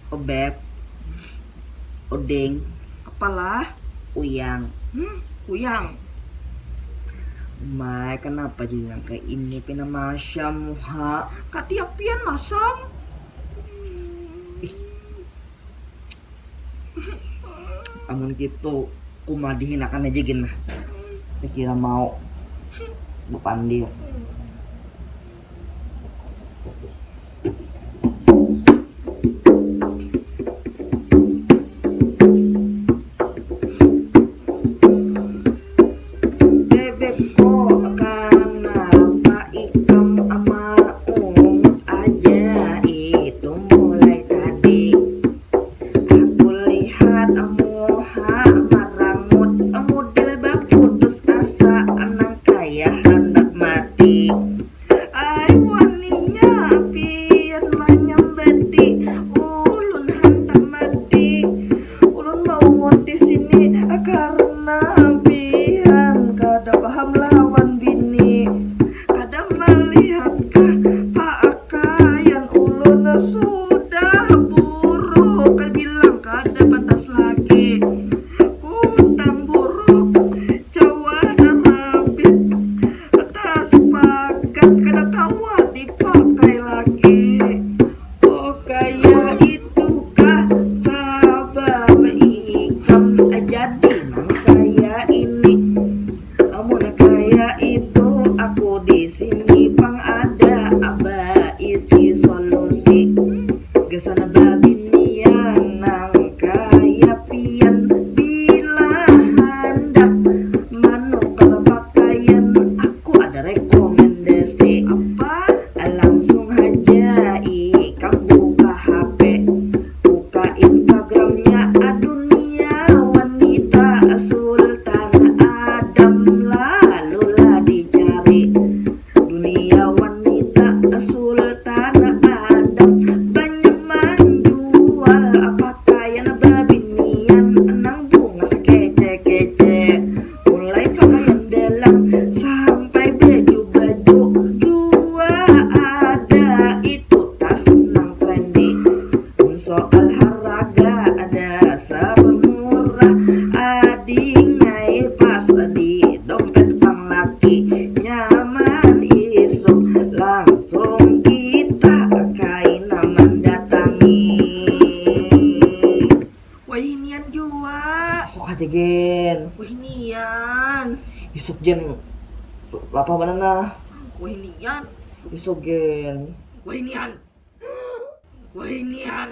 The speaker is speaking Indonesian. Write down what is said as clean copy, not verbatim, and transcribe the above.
Obeb, Odeng, Apalah? Uyang. Uyang. Mai, kenapa jadi yang kayak ini? Pinamasya muha. Katiapian masam. Ih, amun gitu kumaha dihinakan aja gin mah. Saya kira mau bepandir. Bebekku, kenapa ikam ama ungut aja itu mulai tadi. Aku lihat muha marangut, model bab putus asa, anak kaya hendak mati. Ai waninya pian manyambeti, ulun hendak mati. Ulun mau ngut di sini karena pian kada paham lawan bini. Kada melihat pakaian ulun sudah buruk, kan bilang kada pantas lagi. Kutang buruk, cawa rabit, ada sepakat kada kawa dipakai lagi. Oh kaya itukah sabab ikam jadi nang kaya ini. Amun kaya itu aku di sini pang ada aba isi solusi. Gesana babinian nang kaya pian bila hendak manuk kalau pakaian aku ada rekomendasi. Apa? Langsung aja ikam buka HP, buka Instagramnya Dunia Wanita Sultan Adam, lalulah dicari Dunia Wanita Sultan Adam. Banyak menjual pakaian babinian nang bunga sekece-kece, mulai pakaian dalam sampai baju-baju jua ada. Itu tas nang trendy. Pun soal harga ada murah, adingai pas di dompet pang laki nyaman isuk langsung kita kaina mendatangi. Wahinian jua. Isuk aja gen, Wahinian. isuk jen apa banana, Wahinian. isuk gen. Wahinian. Wahinian.